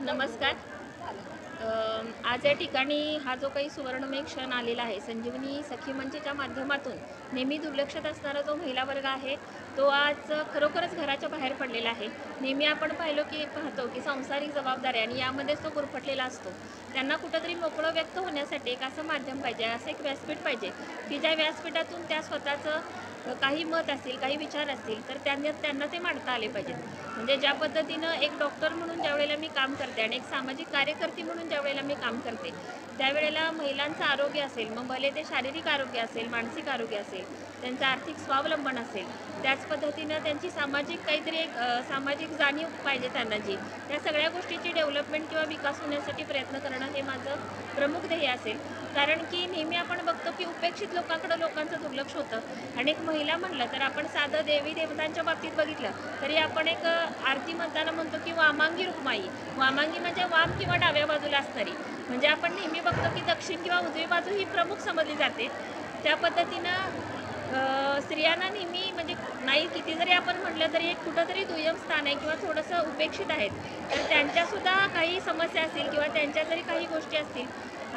नमस्कार. आज या ठिकाणी हा जो काही सुवर्णमय क्षण आलेला आहे, संजीवनी सखी मंचच्या माध्यमातून नेहमी दुर्लक्षित असणारा जो महिला वर्ग आहे तो आज खरोखरच घराच्या बाहेर पडलेला आहे. नेहमी आपण पाहतो की सांसारिक जबाबदारी आणि यामध्येच तो गुरफटलेला असतो. त्यांना कुठंतरी मोकळं व्यक्त होण्यासाठी एक असं माध्यम पाहिजे, असं एक व्यासपीठ पाहिजे की ज्या व्यासपीठातून त्या स्वतःचं काही मत असतील, काही विचार असतील तर त्यांना ते मांडता आले पाहिजेत. म्हणजे ज्या पद्धतीनं एक डॉक्टर म्हणून ज्यावेळेला मी काम करते आणि एक सामाजिक कार्यकर्ती म्हणून ज्यावेळेला मी काम करते, त्यावेळेला महिलांचं आरोग्य असेल, मग भले ते शारीरिक आरोग्य असेल, मानसिक आरोग्य असेल, त्यांचं आर्थिक स्वावलंबन असेल, त्याच पद्धतीनं त्यांची सामाजिक काहीतरी एक सामाजिक जाणीव पाहिजे त्यांना जी, त्या सगळ्या गोष्टीची डेव्हलपमेंट किंवा विकास होण्यासाठी प्रयत्न करणं हे माझं प्रमुख ध्येय असेल. कारण की नेहमी आपण बघतो की उपेक्षित लोकांकडे लोकांचं दुर्लक्ष होतं. आणि एक महिला म्हणलं तर आपण साधं देवी देवतांच्या बाबतीत बघितलं तरी आपण एक आरती म्हणताना म्हणतो की वामांगी रुक्माई. वामांगी म्हणजे वाम किंवा डाव्या बाजूला असणारी. म्हणजे आपण नेहमी बघतो की दक्षिण किंवा उजवी बाजू ही प्रमुख समजली जाते. त्या पद्धतीनं स्त्रियांना नेहमी म्हणजे नाही किती जरी आपण म्हटलं तरी एक कुठंतरी दुय्यम स्थान आहे किंवा थोडंसं उपेक्षित आहेत. तर त्यांच्यासुद्धा काही समस्या असतील किंवा त्यांच्या जरी काही गोष्टी असतील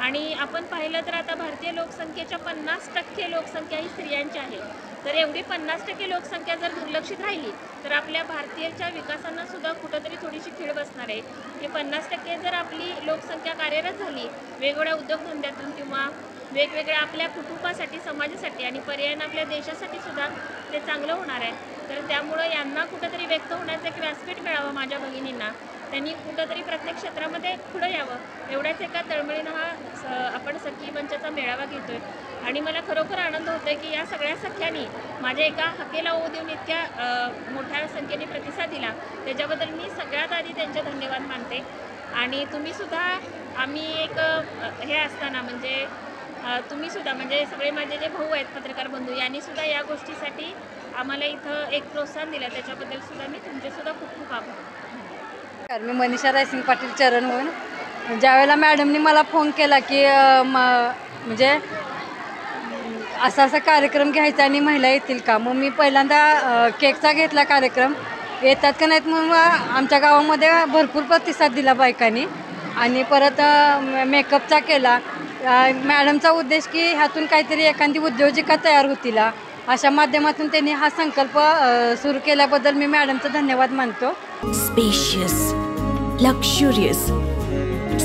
आणि आपण पाहिलं तर आता भारतीय लोकसंख्येच्या 50% लोकसंख्या ही स्त्रियांची आहे. तर एवढी 50% लोकसंख्या जर दुर्लक्षित राहिली तर आपल्या भारतीयच्या विकासांना सुद्धा कुठंतरी थोडीशी खीळ बसणार आहे. हे 50% जर आपली लोकसंख्या कार्यरत झाली वेगवेगळ्या उद्योगधंद्यातून किंवा वेगवेगळ्या आपल्या कुटुंबासाठी, समाजासाठी आणि पर्यायानं आपल्या देशासाठी सुद्धा ते चांगलं होणार आहे. तर त्यामुळं यांना कुठंतरी व्यक्त होण्याचं एक व्यासपीठ मिळावं माझ्या भगिनींना. त्यांनी कुठंतरी प्रत्येक क्षेत्रामध्ये पुढं यावं, एवढ्याच एका तळमळीनं हा आपण सखी मंचाचा मेळावा घेतोय. आणि मला खरोखर आनंद होतोय की या सगळ्या सख्यांनी माझ्या एका हाकेला होऊ देऊन इतक्या मोठ्या संख्येने प्रतिसाद दिला, त्याच्याबद्दल मी सगळ्यात आधी त्यांचे धन्यवाद मानते. आणि तुम्हीसुद्धा आम्ही एक हे असताना म्हणजे तुम्हीसुद्धा म्हणजे सगळे माझे जे भाऊ आहेत पत्रकार बंधू यांनीसुद्धा या गोष्टीसाठी आम्हाला इथं एक प्रोत्साहन दिलं, त्याच्याबद्दल सुद्धा मी तुमचेसुद्धा खूप खूप आभार. मी मनीषा रायसिंग पाटील चरण होऊन ज्यावेळेला मॅडमनी मला फोन केला की म्हणजे असा कार्यक्रम घ्यायचा आणि महिला येतील का, मग मी पहिल्यांदा केकचा घेतला कार्यक्रम. येतात का नाहीत म्हणून आमच्या गावामध्ये भरपूर प्रतिसाद दिला बायकांनी. आणि परत मेकअपचा केला. मॅडमचा उद्देश की ह्यातून काहीतरी एखादी उद्योजिका तयार होतील, अशा माध्यमातून त्यांनी हा संकल्प सुरू केल्याबद्दल मी मॅडमचा धन्यवाद मानतो. स्पेशियस, लक्झुरियस,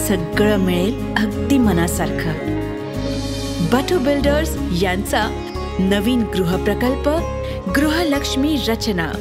सगळं मिळेल अगदी मनासारखं. बटू बिल्डर्स यांचा नवीन गृहप्रकल्प गृहलक्ष्मी रचना.